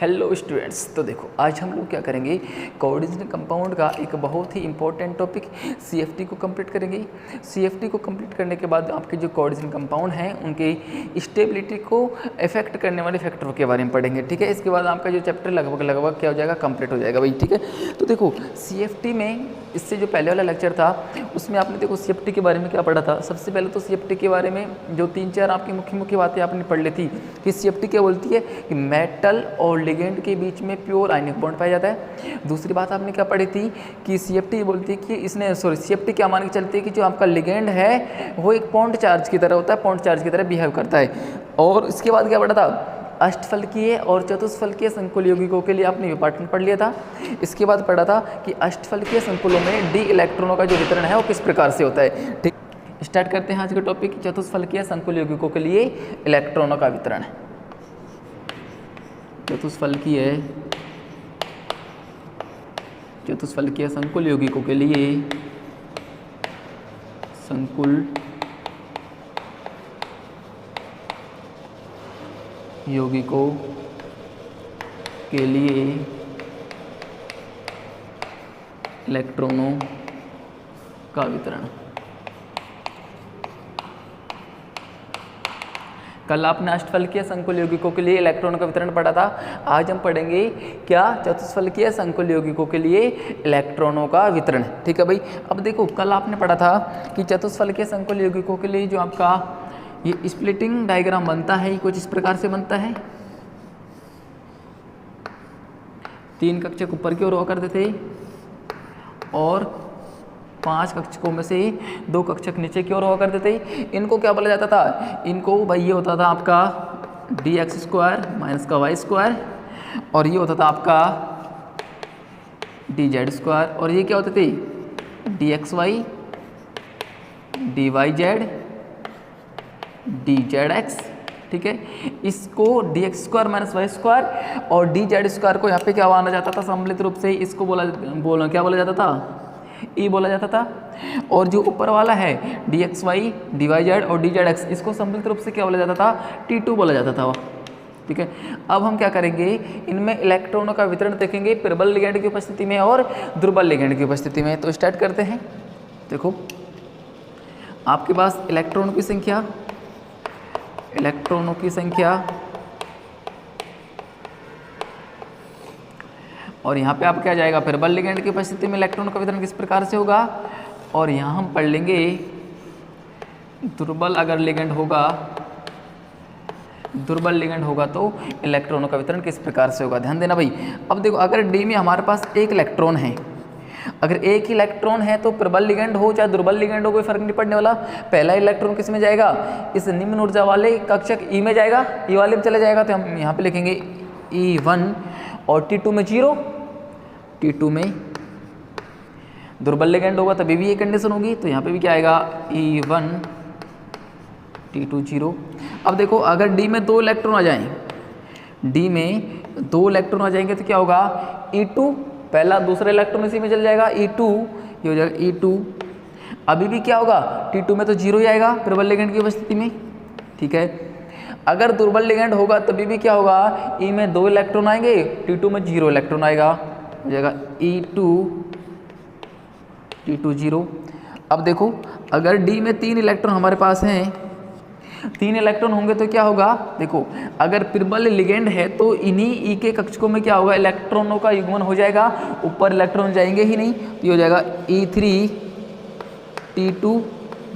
Hello students, तो देखो आज हम लोग क्या करेंगे, कोऑर्डिनेशन कंपाउंड का एक बहुत ही इंपॉर्टेंट टॉपिक सीएफटी को कंप्लीट करेंगे। सीएफटी को कंप्लीट करने के बाद आपके जो कोऑर्डिनेशन कंपाउंड हैं उनके स्टेबिलिटी को इफेक्ट करने वाले फैक्टरों के बारे में पढ़ेंगे। ठीक है, इसके बाद आपका जो चैप्टर लगभग क्या हो जाएगा, कंप्लीट हो जाएगा भाई। ठीक है, तो देखो सीएफटी में इससे जो पहले वाला लेक्चर था उसमें आपने देखो सीएफटी के बारे में क्या पढ़ा था। सबसे पहले तो सीएफटी के बारे में जो 3-4 आपकी मुख्य बातें आपने पढ़ ली थी कि सीएफटी क्या बोलती है कि मेटल और लिगेंड के बीच में प्योर आयनिक बॉन्ड पाया जाता है। दूसरी बात आपने क्या पढ़ी थी कि सीएफटी बोलती है कि सीएफटी क्या मान के चलती है कि जो आपका लिगेंड है वो एक पॉइंट चार्ज की तरह होता है, पॉइंट चार्ज की तरह बिहेव करता है। और इसके बाद क्या पढ़ा था, अष्टफलकीय और चतुष्फलकीय संकुल यौगिकों के लिए आपने ये पार्ट पढ़ लिया था। इसके बाद पढ़ा था कि अष्टफलकीय संकुलों में डी इलेक्ट्रॉनों का जो वितरण है वो किस प्रकार से होता है। ठीक, स्टार्ट करते हैं आज का टॉपिक, चतुष्फलकीय संकुल यौगिकों के लिए इलेक्ट्रॉनों का वितरण है। चतुष्फलकीय संकुल यौगिकों के लिए संकुल यौगिकों के लिए इलेक्ट्रॉनों का वितरण। कल आपने अष्टफलकीय संकुल यौगिकों के लिए इलेक्ट्रॉनों का वितरण पढ़ा था। आज हम पढ़ेंगे क्या, चतुष्फलकीय संकुल यौगिकों के लिए इलेक्ट्रॉनों का वितरण। ठीक है भाई, अब देखो कल आपने पढ़ा था कि चतुष्फलकीय संकुल यौगिकों के लिए जो आपका ये स्प्लिटिंग डायग्राम बनता है कुछ इस प्रकार से बनता है। 3 कक्षक ऊपर की ओर हुआ करते थे और 5 कक्षकों में से 2 कक्षक नीचे की ओर हुआ करते थे। इनको क्या बोला जाता था, इनको भाई ये होता था आपका dx² माइनस का y² और ये होता था आपका dz²। और ये क्या होते थे, dxy dyz dzx। ठीक है, इसको dx² माइनस y² और dz² को यहाँ पे क्या माना जाता था, सम्मिलित रूप से इसको क्या बोला जाता था, ई बोला जाता था। और जो ऊपर वाला है dxy dyz और dzx, इसको सम्मिलित रूप से क्या बोला जाता था, t2 बोला जाता था। ठीक है, अब हम क्या करेंगे, इनमें इलेक्ट्रॉनों का वितरण देखेंगे प्रबल लिगेंड की उपस्थिति में और दुर्बल लिगेंड की उपस्थिति में। तो स्टार्ट करते हैं। देखो आपके पास इलेक्ट्रॉनों की संख्या और यहाँ पे आप क्या जाएगा, प्रबल लिगेंड की उपस्थिति में इलेक्ट्रॉनों का वितरण किस प्रकार से होगा। और यहाँ हम पढ़ लेंगे दुर्बल लिगेंड होगा तो इलेक्ट्रॉनों का वितरण किस प्रकार से होगा। ध्यान देना भाई। अब देखो अगर डी में हमारे पास एक इलेक्ट्रॉन है, अगर एक ही इलेक्ट्रॉन है तो प्रबल लिगेंड हो चाहे दुर्बल लिगेंड हो कोई फर्क नहीं पड़ने वाला। पहला इलेक्ट्रॉन किस में जाएगा, इस निम्न ऊर्जा वाले कक्षक ई में जाएगा, ई वाले में चले जाएगा। तो हम यहाँ पे लिखेंगे E1 और T2 में 0। T2 में दुर्बल लिगेंड होगा तभी भी ये कंडीशन होगी, तो यहाँ पे भी क्या आएगा, E1 T2 0। अब देखो अगर डी में 2 इलेक्ट्रॉन आ जाएं, डी में 2 इलेक्ट्रॉन आ जाएंगे तो क्या होगा, E2 पहला दूसरा इलेक्ट्रॉन इसी में चल जाएगा, E2 ये हो जाएगा E2। अभी भी क्या होगा, T2 में तो 0 ही आएगा प्रबल लिगेंड की उपस्थिति में। ठीक है, अगर दुर्बल लिगेंड होगा तभी भी क्या होगा, E में 2 इलेक्ट्रॉन आएंगे, T2 में 0 इलेक्ट्रॉन आएगा, हो जाएगा E2 T2 0। अब देखो अगर डी में 3 इलेक्ट्रॉन हमारे पास हैं, 3 इलेक्ट्रॉन होंगे तो क्या होगा, देखो अगर प्रबल लिगेंड है तो इन्हीं ई के कक्षकों में क्या होगा, इलेक्ट्रॉनों का युग्मन हो जाएगा, ऊपर इलेक्ट्रॉन जाएंगे ही नहीं, तो ये हो जाएगा E3 T2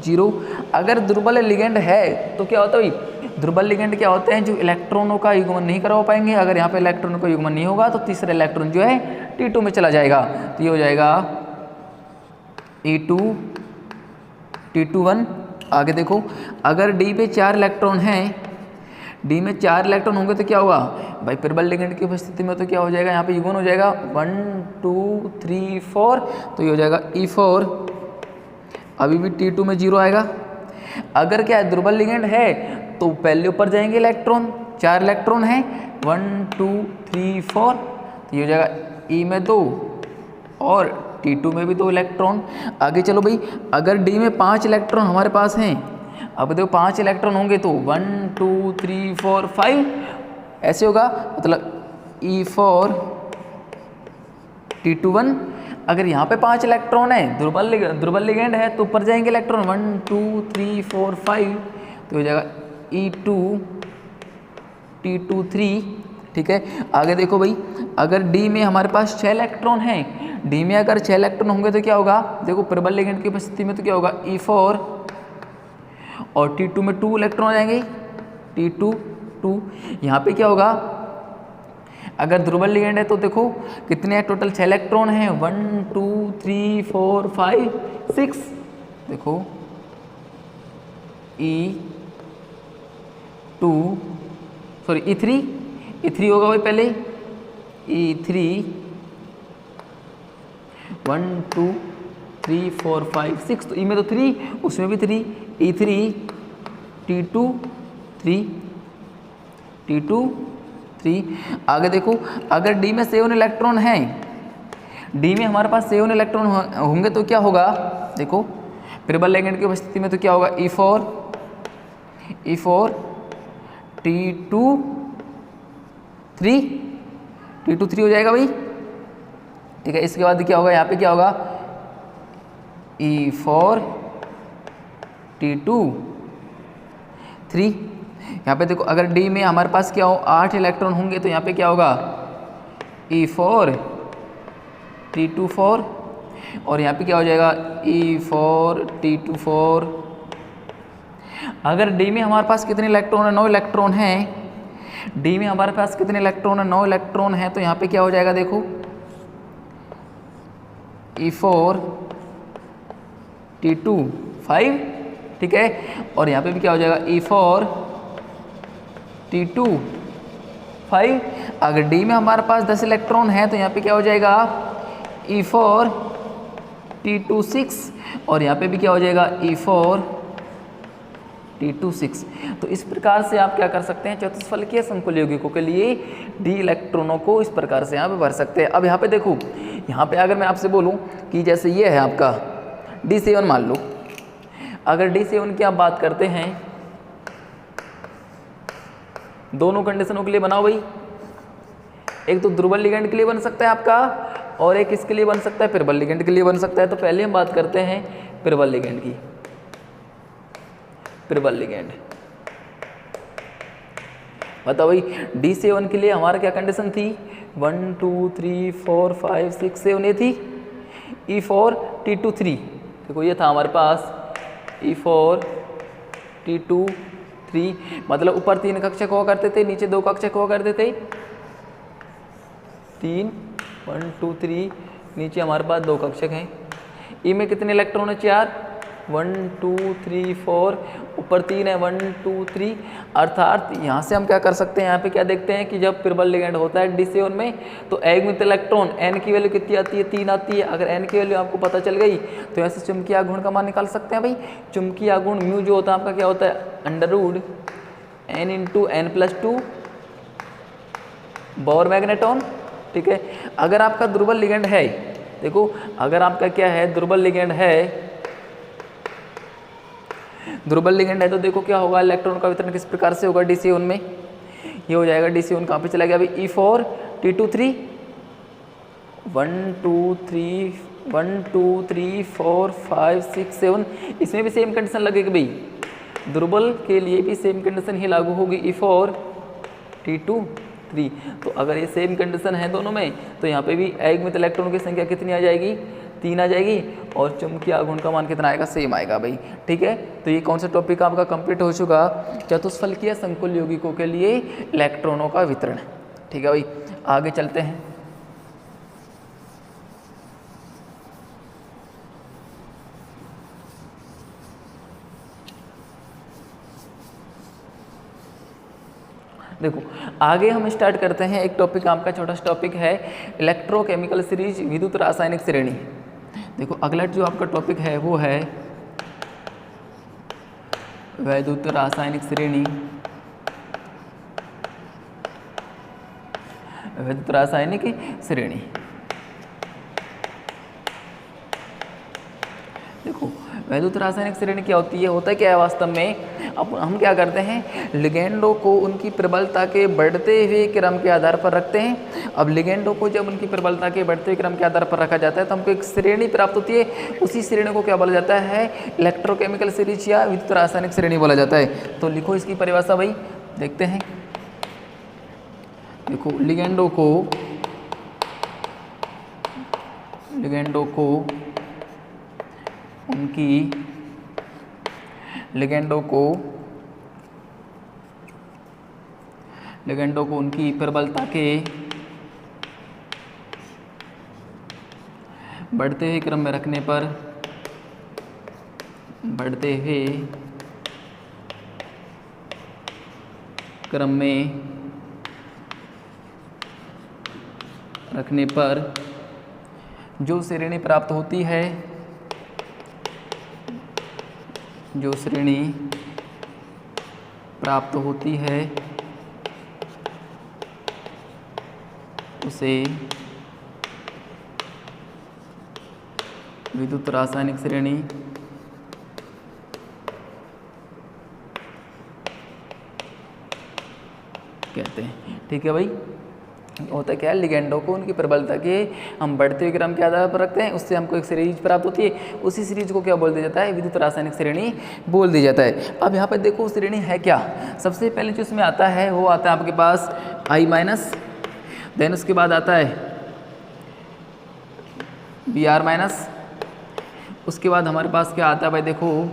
0। अगर दुर्बल लिगेंड है तो क्या होता है, दुर्बल लिगेंड क्या होते हैं, जो इलेक्ट्रॉनों का युग्मन नहीं करा पाएंगे। अगर यहाँ पे इलेक्ट्रॉनों का युग्मन नहीं होगा तो तीसरा इलेक्ट्रॉन जो है T2 में चला जाएगा, तो ये हो जाएगा E2 T2 1। आगे देखो अगर डी पे 4 इलेक्ट्रॉन हैं, डी में 4 इलेक्ट्रॉन होंगे तो क्या होगा भाई, प्रबल लिगेंड की उपस्थिति में तो क्या हो जाएगा, यहाँ पे युग्मन हो जाएगा 1 2 3 4, तो ये हो जाएगा E4। अभी भी T2 में 0 आएगा। अगर क्या है, दुर्बल लिगेंड है तो पहले ऊपर जाएंगे इलेक्ट्रॉन, 4 इलेक्ट्रॉन हैं 1 2 3 4, तो ये हो जाएगा E में 2 और T2 में भी 2 इलेक्ट्रॉन। आगे चलो भाई, अगर डी में 5 इलेक्ट्रॉन हमारे पास हैं, अब देखो 5 इलेक्ट्रॉन होंगे तो 1 2 3 4 5 ऐसे होगा, मतलब E4 T21। अगर यहाँ पे 5 इलेक्ट्रॉन है, दुर्बल लिगेंड है, तो ऊपर जाएंगे इलेक्ट्रॉन 1 2 3 4 5, तो हो जाएगा E2 T23। ठीक है, आगे देखो भाई, अगर D में हमारे पास 6 इलेक्ट्रॉन हैं, D में अगर 6 इलेक्ट्रॉन होंगे तो क्या होगा, देखो प्रबल लिगेंड की उपस्थिति में तो क्या होगा E4, और T2 में 2 इलेक्ट्रॉन आ जाएंगे, T2 2। यहाँ पे क्या होगा, अगर दुर्बल लिगेंड है तो देखो कितने हैं टोटल, 6 इलेक्ट्रॉन हैं, 1 2 3 4 5 6। देखो E3 होगा भाई पहले, E3 1 2 3 4 5 6, तो E में तो 3, उसमें भी 3, E3 T2 3। आगे देखो, अगर D में 7 इलेक्ट्रॉन हैं, D में हमारे पास 7 इलेक्ट्रॉन होंगे तो क्या होगा, देखो प्रबल लिगेंड की उपस्थिति में तो क्या होगा E4 T2 3 हो जाएगा भाई। ठीक है, इसके बाद क्या होगा, यहाँ पे क्या होगा E4 T2 3। यहाँ पे देखो, अगर D में हमारे पास क्या हो 8 इलेक्ट्रॉन होंगे तो यहाँ पे क्या होगा E4 T2 4, और यहाँ पे क्या हो जाएगा E4 T2 4। अगर D में हमारे पास कितने इलेक्ट्रॉन है, 9 इलेक्ट्रॉन हैं, D में हमारे पास कितने इलेक्ट्रॉन है, 9 इलेक्ट्रॉन हैं, तो यहाँ पे क्या हो जाएगा, देखो E4 T2 5। ठीक है, और यहाँ पे भी क्या हो जाएगा E4 T2 5। अगर D में हमारे पास 10 इलेक्ट्रॉन है तो यहाँ पे क्या हो जाएगा E4 T2 6, और यहाँ पे भी क्या हो जाएगा E4 T2 6। तो इस प्रकार से आप क्या कर सकते हैं, चतुष्फलकीय संकुल यौगिकों के लिए D इलेक्ट्रॉनों को इस प्रकार से यहाँ पे भर सकते हैं। अब यहाँ पे देखो, यहाँ पे अगर मैं आपसे बोलूँ कि जैसे ये है आपका D7 मान लो, अगर D7 की आप बात करते हैं, दोनों कंडीशनों के लिए बनाओ भाई, एक तो दुर्बल लिगेंड के लिए बन सकता है आपका, और एक इसके लिए बन सकता है प्रबल लिगेंड के लिए बन सकता है। तो पहले हम बात करते हैं प्रबल लिगेंड की। प्रबल लिगेंड बताओ भाई, D7 के लिए हमारा क्या कंडीशन थी, 1 2 3 4 5 6 7 ये थी, E4 T2 3। देखो ये था हमारे पास E4 T2 3, मतलब ऊपर 3 कक्षक हुआ करते थे, नीचे 2 कक्षक हुआ करते थे, 3 1 2 3, नीचे हमारे पास 2 कक्षक हैं। ई में कितने इलेक्ट्रॉन है, 4, 1 2 3 4, ऊपर 3 है, 1 2 3। अर्थात यहाँ से हम क्या कर सकते हैं, यहाँ पे क्या देखते हैं कि जब प्रबल लिगेंड होता है D7 में, तो एकमित इलेक्ट्रॉन n की वैल्यू कितनी आती है, 3 आती है। अगर n की वैल्यू आपको पता चल गई तो ऐसे चुंबकीय आघूर्ण का मान निकाल सकते हैं भाई। चुंबकीय आघूर्ण म्यू जो होता है आपका क्या होता है, √n × n+2 बोर मैग्नेटॉन। ठीक है, अगर आपका दुर्बल लिगेंड है, देखो अगर आपका क्या है दुर्बल लिगेंड है तो देखो क्या होगा, इलेक्ट्रॉन का वितरण किस प्रकार से होगा D7 में, ये हो जाएगा D7 कहाँ पे चला गया अभी, E4 T2 3, 1 2 3 4 5 6 7। इसमें भी सेम कंडीशन लगेगी भाई, दुर्बल के लिए भी सेम कंडीशन ही लागू होगी, E4 T2 3। तो अगर ये सेम कंडीशन है दोनों में, तो यहाँ पे भी एकमित इलेक्ट्रॉन की संख्या कितनी आ जाएगी, 3 आ जाएगी, और चुंबकीय आघूर्ण का मान कितना आएगा, सेम आएगा भाई। ठीक है, तो ये कौन सा टॉपिक आपका कंप्लीट हो चुका, चतुष्फलकीय संकुल यौगिकों के लिए इलेक्ट्रॉनों का वितरण। ठीक है भाई, आगे चलते हैं। देखो आगे हम स्टार्ट करते हैं, एक टॉपिक आपका छोटा सा टॉपिक है इलेक्ट्रोकेमिकल सीरीज, विद्युत रासायनिक श्रेणी। देखो अगला जो आपका टॉपिक है वो है विद्युत रासायनिक श्रेणी। विद्युत रासायनिक श्रेणी, देखो वैद्युत रासायनिक श्रेणी क्या होती है, होता क्या है वास्तव में, अब हम क्या करते हैं, लिगेंडों को उनकी प्रबलता के बढ़ते हुए क्रम के आधार पर रखते हैं। अब लिगेंडों को जब उनकी प्रबलता के बढ़ते हुए क्रम के आधार पर रखा जाता है तो हमको एक श्रेणी प्राप्त होती है, उसी श्रेणी को क्या बोला जाता है, इलेक्ट्रोकेमिकल सीरीज या विद्युत रासायनिक श्रेणी बोला जाता है। तो लिखो इसकी परिभाषा भाई, देखते हैं। देखो लिगेंडों को उनकी प्रबलता के बढ़ते हुए क्रम में रखने पर जो श्रेणी प्राप्त होती है, उसे विद्युत रासायनिक श्रेणी कहते हैं। ठीक है भाई, होता क्या है, लिगेंडों को उनकी प्रबलता के हम बढ़ते हुए क्रम के आधार पर रखते हैं, उससे हमको एक सीरीज प्राप्त होती है, उसी सीरीज को क्या बोल दिया जाता है, विद्युत रासायनिक श्रेणी बोल दिया जाता है। अब यहाँ पर देखो श्रेणी है क्या, सबसे पहले जो इसमें आता है वो आता है आपके पास I माइनस, देन उसके बाद आता है Br माइनस, उसके बाद हमारे पास क्या आता है भाई, देखो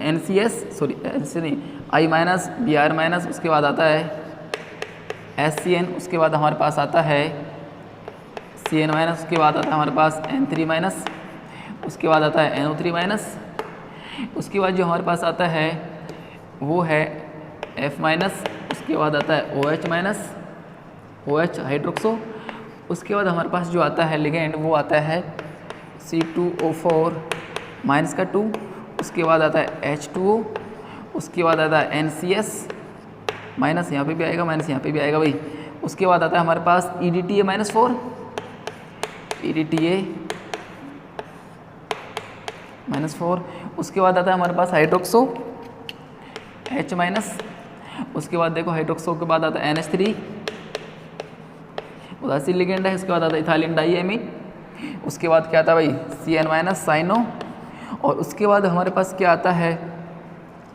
NCS I minus, Br minus, उसके बाद आता है SCN, उसके बाद हमारे पास आता है Cn माइनस, उसके बाद आता है हमारे पास N3 माइनस, उसके बाद आता है NO3 माइनस, उसके बाद जो हमारे पास आता है वो है F माइनस, उसके बाद आता है OH माइनस, OH हाइड्रोक्सो, उसके बाद हमारे पास जो आता है लिगेंड वो आता है C2O4 माइनस का 2, उसके बाद आता है H2O, उसके बाद आता है NCS माइनस, यहाँ पे भी आएगा माइनस, यहाँ पे भी आएगा भाई, उसके बाद आता है हमारे पास EDTA माइनस 4, EDTA माइनस 4, उसके बाद आता है हमारे पास हाइड्रोक्सो H माइनस, उसके बाद देखो हाइड्रोक्सो के बाद आता है NH3, उदासीन लिगेंड है, उसके बाद आता है इथाइलिन डाइएमीन, उसके बाद क्या आता है भाई Cn माइनस साइनो, और उसके बाद हमारे पास क्या आता है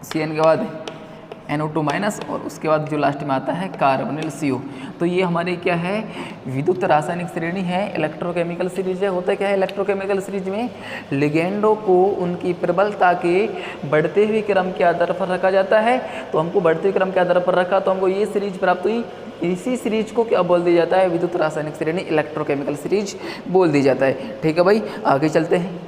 Cn के बाद NO2 माइनस, और उसके बाद जो लास्ट में आता है कार्बोनिल CO। तो ये हमारे क्या है, विद्युत रासायनिक श्रेणी है, इलेक्ट्रोकेमिकल सीरीज है। होता क्या है, इलेक्ट्रोकेमिकल सीरीज में लिगेंडों को उनकी प्रबलता के बढ़ते हुए क्रम के आधार पर रखा जाता है। तो हमको बढ़ते हुए क्रम के आधार पर रखा तो हमको ये सीरीज प्राप्त हुई, इसी सीरीज को क्या बोल दिया जाता है, विद्युत रासायनिक श्रेणी, इलेक्ट्रोकेमिकल सीरीज बोल दी जाता है। ठीक है भाई, आगे चलते हैं।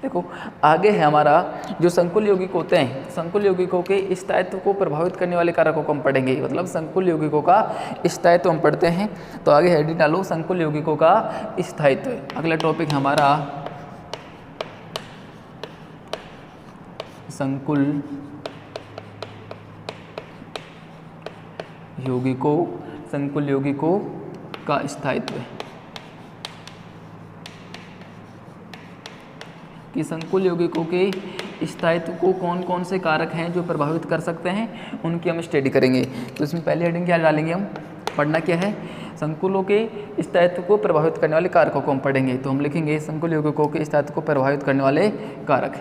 देखो आगे है हमारा जो संकुल यौगिक होते हैं, संकुल यौगिकों के स्थायित्व को प्रभावित करने वाले कारकों को हम पढ़ेंगे, मतलब संकुल यौगिकों का स्थायित्व हम पढ़ते हैं। तो आगे हेडिंग डालो संकुल यौगिकों का स्थायित्व। अगला टॉपिक हमारा संकुल यौगिकों का स्थायित्व, कि संकुल यौगिकों के स्थायित्व को कौन कौन से कारक हैं जो प्रभावित कर सकते हैं, उनकी हम स्टडी करेंगे। तो इसमें पहली हेडिंग क्या डालेंगे हम, पढ़ना क्या है, संकुलों के स्थायित्व को प्रभावित करने वाले कारकों को हम पढ़ेंगे। तो हम लिखेंगे संकुल यौगिकों के स्थायित्व को प्रभावित करने वाले कारक।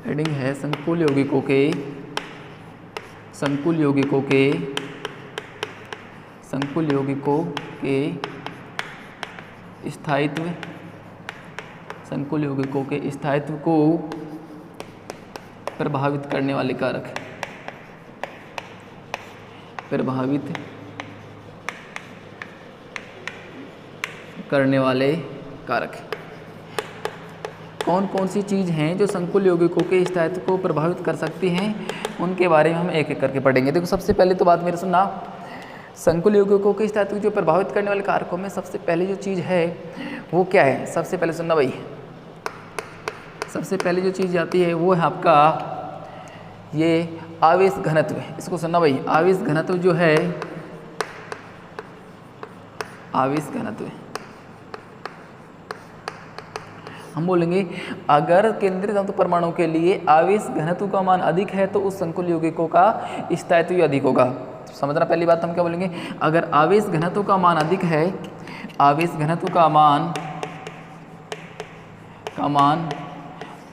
हेडिंग है संकुल यौगिकों के स्थायित्व, संकुल यौगिकों के स्थायित्व को प्रभावित करने वाले कारक, प्रभावित करने वाले कारक। कौन कौन सी चीज़ हैं जो संकुल यौगिकों के स्थायित्व को प्रभावित कर सकती हैं, उनके बारे में हम एक एक करके पढ़ेंगे। देखो सबसे पहले तो बात मेरे सुनना, संकुल यौगिकों के स्थायित्व जो प्रभावित करने वाले कारकों में सबसे पहले जो चीज़ है वो क्या है, सबसे पहले सुनना भाई, सबसे पहले जो चीज़ आती है वो है आपका ये आवेश घनत्व, इसको सुनना भाई, आवेश घनत्व जो है, आवेश घनत्व हम बोलेंगे अगर केंद्रीय धातु परमाणु के लिए आवेश घनत्व का मान अधिक है तो उस संकुल यौगिकों का स्थायित्व अधिक होगा। समझना, पहली बात हम क्या बोलेंगे, अगर आवेश घनत्व का मान अधिक है, आवेश घनत्व का मान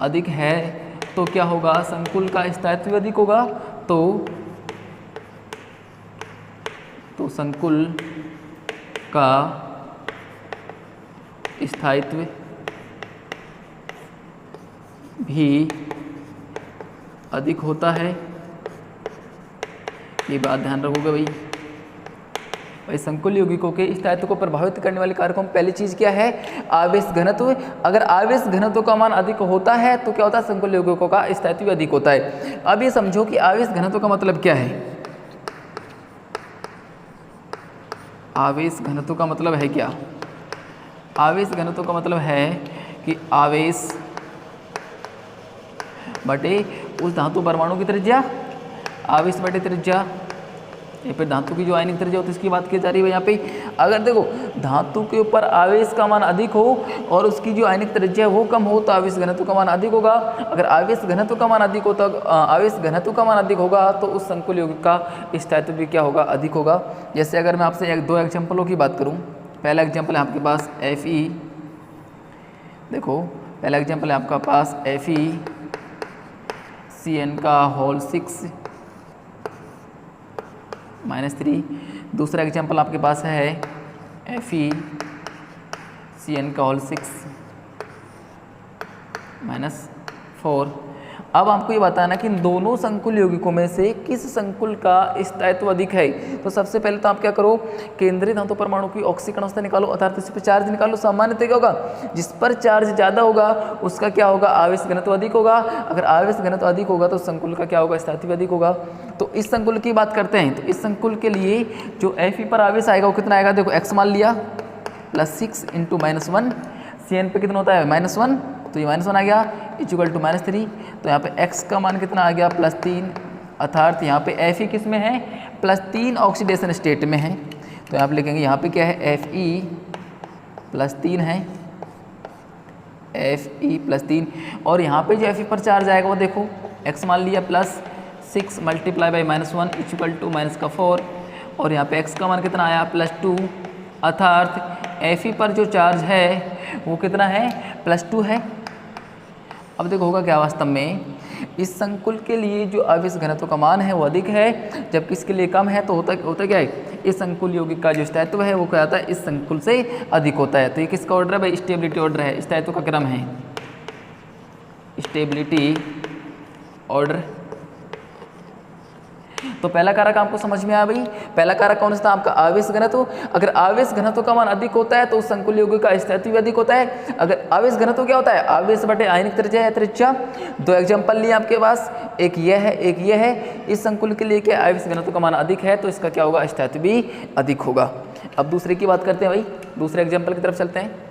अधिक है तो क्या होगा, संकुल का स्थायित्व अधिक होगा। तो संकुल का स्थायित्व भी अधिक होता है। ये बात ध्यान रखोगे भाई संकुल यौगिकों के स्थायित्व को प्रभावित करने वाले कारकों में पहली चीज क्या है, आवेश घनत्व। अगर आवेश घनत्व का मान अधिक होता है तो क्या होता है, संकुल यौगिकों का स्थायित्व अधिक होता है। अब ये समझो कि आवेश घनत्व का मतलब क्या है, आवेश घनत्व का मतलब है क्या, आवेश घनत्व का मतलब है कि आवेश बटे उस धातु परमाणु की त्रिज्या, आवेश बटे त्रिज्या, या फिर धातु की जो आयनिक त्रिज्या होती है इसकी बात की जा रही है यहाँ पे। अगर देखो धातु के ऊपर आवेश का मान अधिक हो और उसकी जो आयनिक त्रिज्या है वो कम हो तो आवेश घनत्व का मान अधिक होगा। अगर आवेश घनत्व का मान अधिक होता, आवेश घनत्व का मान अधिक होगा तो उस संकुल यौगिक का स्थायित्व भी क्या होगा, अधिक होगा। जैसे अगर मैं आपसे दो एग्जाम्पलों की बात करूँ, पहला एग्जाम्पल है आपके पास Fe, देखो पहला एग्जाम्पल है आपका पास FeCN का होल 6 -3। दूसरा एग्जाम्पल आपके पास है FeCN का होल 6 -4। अब आपको ये बताना कि इन दोनों संकुल यौगिकों में से किस संकुल का स्थायित्व अधिक है। तो सबसे पहले तो आप क्या करो, केंद्रीय धातु परमाणु की ऑक्सीकरण अवस्था निकालो, अर्थात इस पर चार्ज निकालो। सामान्यतः क्या होगा, जिस पर चार्ज ज़्यादा होगा उसका क्या होगा, आवेश घनत्व अधिक होगा। अगर आवेश घनत्व अधिक होगा तो संकुल का क्या होगा, स्थायित्व अधिक होगा। तो इस संकुल की बात करते हैं, तो इस संकुल के लिए जो Fe पर आवेश आएगा वो कितना आएगा, देखो x मान लिया +6 × -1, CN पे कितना होता है -1, तो ये -1 आ गया इक्वल टू -3। तो यहाँ पे x का मान कितना आ गया +3, अर्थात यहाँ पे Fe किस में है, +3 ऑक्सीडेशन स्टेट में है। तो यहाँ पे लिखेंगे यहाँ पे क्या है, Fe +3 है, Fe +3। और यहाँ पे जो Fe पर चार्ज आएगा वो देखो x मान लिया +6 × -1 इक्वल टू -4। और यहाँ पे x का मान कितना आया +2, अर्थात Fe पर जो चार्ज है वो कितना है, +2 है। अब देखो होगा क्या, वास्तव में इस संकुल के लिए जो आवेश घनत्व का मान है वो अधिक है, जबकि इसके लिए कम है। तो होता क्या है, इस संकुल यौगिक का जो स्थायित्व है वो क्या होता है, इस संकुल से अधिक होता है। तो ये किसका ऑर्डर है भाई, स्टेबिलिटी ऑर्डर है, स्थायित्व का क्रम है स्टेबिलिटी ऑर्डर। तो पहला कारक आपको समझ में आया भाई, पहला कारक कौन सा था आपका, आवेश घनत्व। अगर आवेश घनत्व का मान अधिक होता है तो उस संकुल यौगिक का स्थायित्व भी अधिक होता है। अगर आवेश घनत्व क्या होता है, आवेश बटे आयनिक त्रिज्या या त्रिज्या। दो एग्जांपल लिए आपके पास, एक यह है एक यह है। इस संकुल के लिए क्या आवेश घनत्व का मान अधिक है तो इसका क्या होगा, स्थायित्व भी अधिक होगा। अब दूसरे की बात करते हैं भाई, दूसरे एग्जाम्पल की तरफ चलते हैं।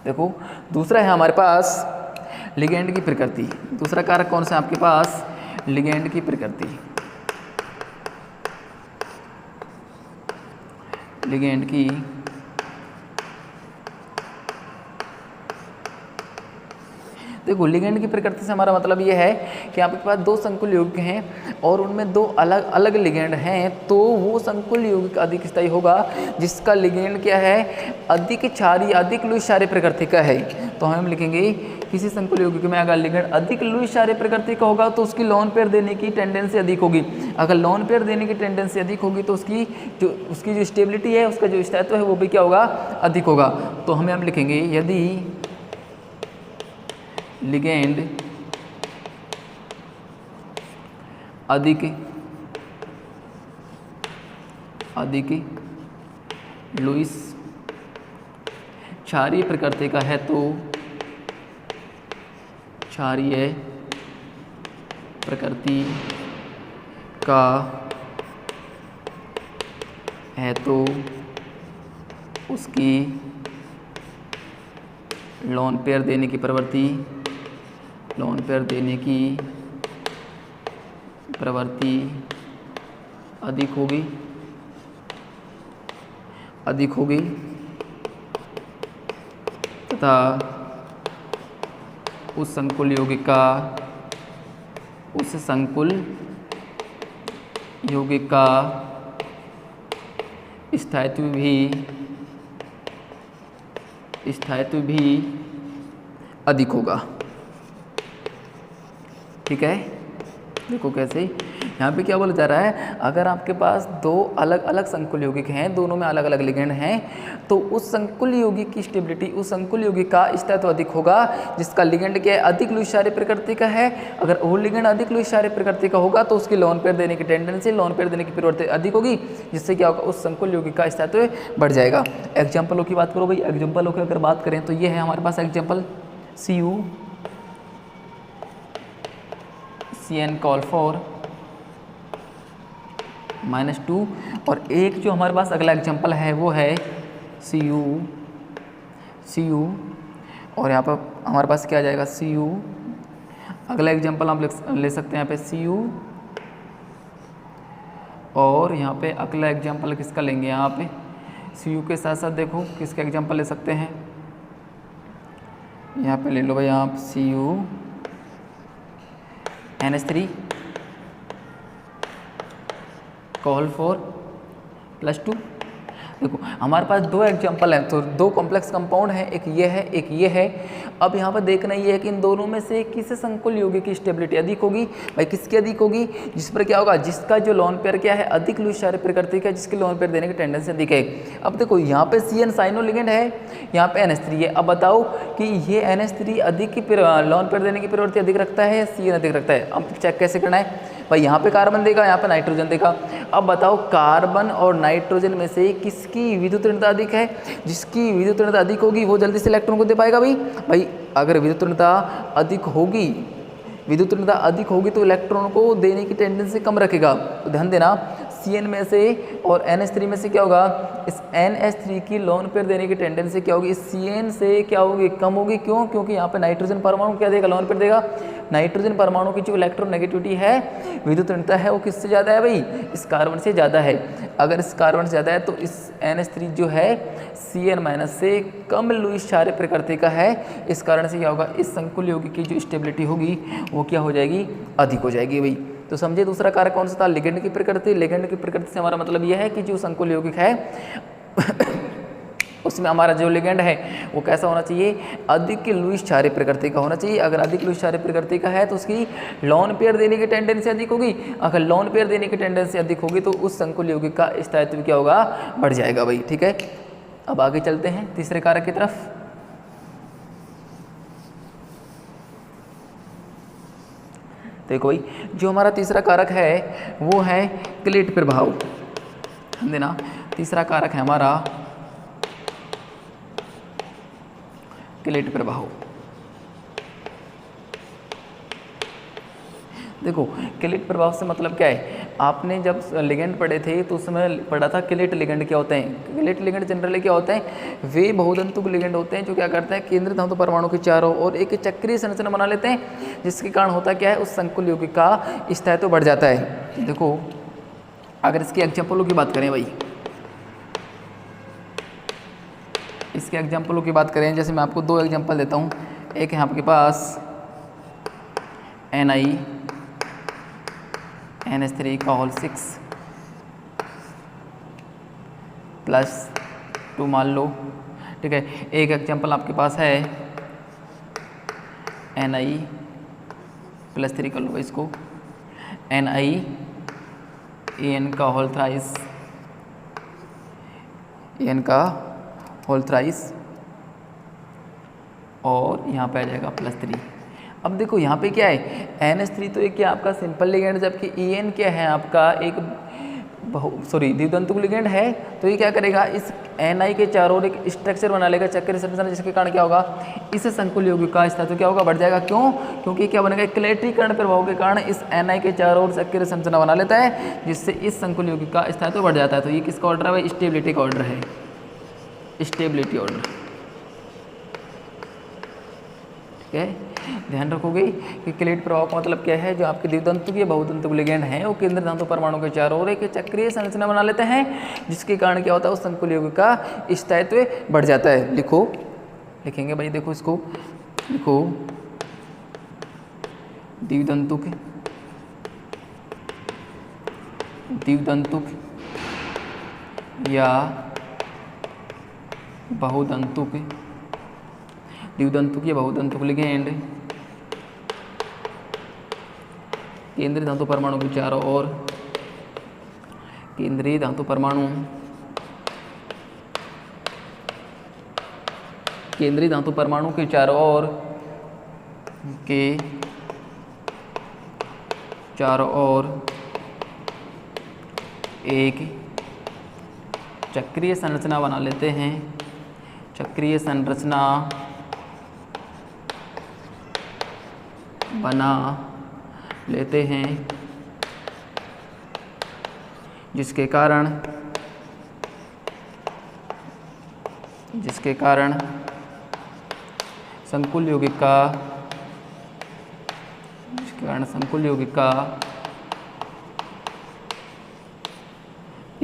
देखो दूसरा है हमारे पास लिगेंड की प्रकृति। दूसरा कारक कौन सा है आपके पास, लिगेंड की प्रकृति। लिगेंड की देखो लिगेंड की प्रकृति से हमारा मतलब ये है कि आपके पास दो संकुल यौगिक हैं और उनमें दो अलग अलग लिगेंड हैं, तो वो संकुल यौगिक अधिक स्थायी होगा जिसका लिगेंड क्या है, अधिक क्षारीय अधिक लुईस क्षारीय प्रकृति का है। तो हम लिखेंगे किसी संकुल यौगिक में अगर लिगेंड अधिक लुईस क्षारीय प्रकृति का होगा तो उसकी लोन पेयर देने की टेंडेंसी अधिक होगी। अगर लोन पेयर देने की टेंडेंसी अधिक होगी तो उसकी जो स्टेबिलिटी है, उसका जो स्थायित्व है वो भी क्या होगा, अधिक होगा। तो हम यहाँ लिखेंगे यदि लिगेंड अधिक लुईस क्षारीय प्रकृति का है तो क्षारीय प्रकृति का है तो उसकी लोन पेयर देने की प्रवृत्ति अधिक होगी तथा उस संकुल यौगिक का स्थायित्व भी अधिक होगा। ठीक है, देखो कैसे यहाँ पे क्या बोला जा रहा है, अगर आपके पास दो अलग अलग संकुल यौगिक हैं, दोनों में अलग अलग लिगेंड हैं, तो उस संकुल यौगिक की स्टेबिलिटी, उस संकुल यौगिक का स्थायित्व अधिक होगा जिसका लिगेंड क्या है, अधिक लुईस क्षारीय प्रकृति का है। अगर वो लिगेंड अधिक लुईस क्षारीय प्रकृति का होगा तो उसकी लोन पेयर देने की टेंडेंसी, लोन पेयर देने की प्रवृत्ति अधिक होगी, जिससे क्या होगा, उस संकुल यौगिक का स्थायित्व बढ़ जाएगा। एग्जाम्पलों की बात करो भाई, एग्जाम्पलों की अगर बात करें तो ये है हमारे पास एग्जाम्पल CuCN -2, और एक जो हमारे पास अगला एग्जाम्पल है वो है Cu, और यहाँ पर हमारे पास क्या आ जाएगा, Cu। अगला एग्जाम्पल हम ले सकते हैं यहाँ पे Cu, और यहाँ पे अगला एग्जाम्पल किसका लेंगे, यहाँ पे Cu के साथ साथ देखो किसका एग्जाम्पल ले सकते हैं, यहाँ पे ले लो भाई आप CuNH3 COL4+2। देखो हमारे पास दो एग्जाम्पल हैं, तो दो कॉम्प्लेक्स कंपाउंड हैं, एक ये है एक ये है। अब यहाँ पर देखना ये है कि इन दोनों में से किस संकुल यौगिक की स्टेबिलिटी अधिक होगी। भाई किसकी अधिक होगी, जिस पर क्या होगा, जिसका जो लोन पेयर क्या है, अधिक लुईस क्षारीय प्रकृति का, जिसके लोन पेयर देने की टेंडेंसी अधिक है। अब देखो यहाँ पे CN साइनो लिगेंड है, यहाँ पे NH3 है। अब बताओ कि ये NH3 अधिक की लोन पेयर देने की प्रवृत्ति अधिक रखता है या CN अधिक रखता है। अब चेक कैसे करना है भाई, यहाँ पे कार्बन देगा, यहाँ पे नाइट्रोजन देगा। अब बताओ कार्बन और नाइट्रोजन में से किसकी विद्युत ऋणता अधिक है। जिसकी विद्युत ऋणता अधिक होगी वो जल्दी से इलेक्ट्रॉन को दे पाएगा। भाई अगर विद्युत ऋणता अधिक होगी तो इलेक्ट्रॉन को देने की टेंडेंसी कम रखेगा। तो ध्यान देना, CN में से और NH3 में से क्या होगा, इस NH3 की लोन पेयर देने की टेंडेंसी क्या होगी, इस CN से क्या होगी, कम होगी। क्यों, क्योंकि यहाँ पे नाइट्रोजन परमाणु क्या देगा, लोन पेयर देगा। नाइट्रोजन परमाणु की जो इलेक्ट्रोनेगेटिविटी है, विद्युत ऋणता है, वो किससे ज़्यादा है भाई, इस कार्बन से ज़्यादा है। अगर इस कार्बन से ज़्यादा है तो इस NH3 जो है CN- से कम लुईस क्षारीय प्रकृति का है। इस कारण से क्या होगा, इस संकुल यौगिक की जो स्टेबिलिटी होगी वो क्या हो जाएगी, अधिक हो जाएगी। भाई तो समझे दूसरा कारक कौन सा था, लिगेंड की प्रकृति। लिगेंड की प्रकृति से हमारा मतलब यह है कि जो संकुल यौगिक है उसमें हमारा जो लिगेंड है वो कैसा होना चाहिए, अधिक लुईस क्षारीय प्रकृति का होना चाहिए। अगर अधिक लुईस क्षारीय प्रकृति का है तो उसकी लोन पेयर देने की टेंडेंसी अधिक होगी। अगर लोन पेयर देने की टेंडेंसी अधिक होगी तो उस संकुल यौगिक का स्थायित्व क्या होगा, बढ़ जाएगा। भाई ठीक है, अब आगे चलते हैं तीसरे कारक की तरफ। देखो भाई, जो हमारा तीसरा कारक है वो है क्लेट प्रभाव। ध्यान देना, तीसरा कारक है हमारा क्लेट प्रभाव। देखो क्लेट प्रभाव से मतलब क्या है, आपने जब लिगेंड पढ़े थे तो उसमें पढ़ा था क्लेट लिगेंड क्या होते हैं। क्लेट लिगेंड जनरली क्या होते हैं, वे बहुतंतुक लिगेंड होते हैं जो क्या करते हैं, केंद्रीय धातु परमाणु के चारों ओर एक चक्रीय संरचना बना लेते हैं, जिसके कारण होता क्या है, उस संकुल यौगिक का स्थायित्व बढ़ जाता है। देखो अगर इसके एग्जाम्पलों की बात करें भाई, इसके एग्जाम्पलों की बात करें, जैसे मैं आपको दो एग्जाम्पल देता हूँ। एक है आपके पास NiNH3 +2 मान लो, ठीक है। एक एग्जाम्पल आपके पास है Ni+3 कर लो इसको, NiAN का होल थ्राइस, और यहाँ पे आ जाएगा +3। अब देखो यहाँ पे क्या है, NH3 तो एक क्या आपका सिंपल लिगेंड, जबकि EN क्या है आपका एक द्वितंतुक लिगेंड है। तो ये क्या करेगा, इस Ni के चारों ओर एक स्ट्रक्चर बना लेगा, चक्रीय संरचना, जिसके कारण क्या होगा, इस संकुल यौगिक का स्थायित्व क्या होगा, बढ़ जाएगा। क्यों, क्योंकि क्या बनेगा, क्लेटीकरण प्रभाव के कारण इस Ni के चारों ओर चक्रीय संरचना बना लेता है, जिससे इस संकुल यौगिक का स्थायित्व बढ़ जाता है। तो ये किसका ऑर्डर है भाई, स्टेबिलिटी का ऑर्डर है, स्टेबिलिटी ऑर्डर। क्या है, ध्यान रखोगे कि क्लेट प्रभाव का मतलब क्या है, जो आपके द्वितंतुक या बहुतंतुक लिगैंड हैं वो केंद्र धातु परमाणु के चारों ओर एक चक्रीय संरचना बना लेते हैं, जिसके कारण क्या होता है, उस संकुल यौगिक का स्थायित्व बढ़ जाता है। लिखो, लिखेंगे भाई, देखो इसको लिखो, द्वितंतुक या बहुतंतुक लिगैंड केंद्रीय धातु परमाणु के चारों ओर केंद्रीय धातु परमाणु के चारों ओर एक चक्रीय संरचना बना लेते हैं, चक्रीय संरचना बना लेते हैं, जिसके कारण संकुल यौगिक का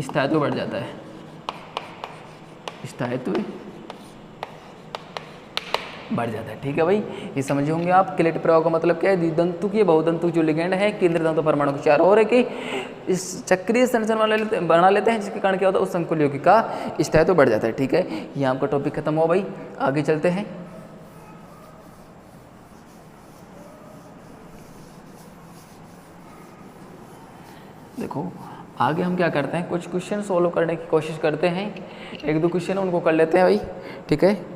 स्थायित्व बढ़ जाता है। स्थायित्व बढ़ जाता है। ठीक है भाई, ये समझे होंगे आप। क्लेट प्रभाव का मतलब क्या है, द्वितंतुक या बहुतंतुक जो लिगैंड है केंद्रीय धातु परमाणु के चारों ओर के इस चक्रीय संरचना बना लेते हैं, जिसके कारण क्या होता है, उस संकुल यौगिक का स्थायित्व बढ़ जाता है। ठीक है, ये आपका टॉपिक खत्म हुआ भाई, आगे चलते हैं। देखो आगे हम क्या करते हैं, कुछ क्वेश्चन सोल्व करने की कोशिश करते हैं, एक दो क्वेश्चन उनको कर लेते हैं भाई। ठीक है,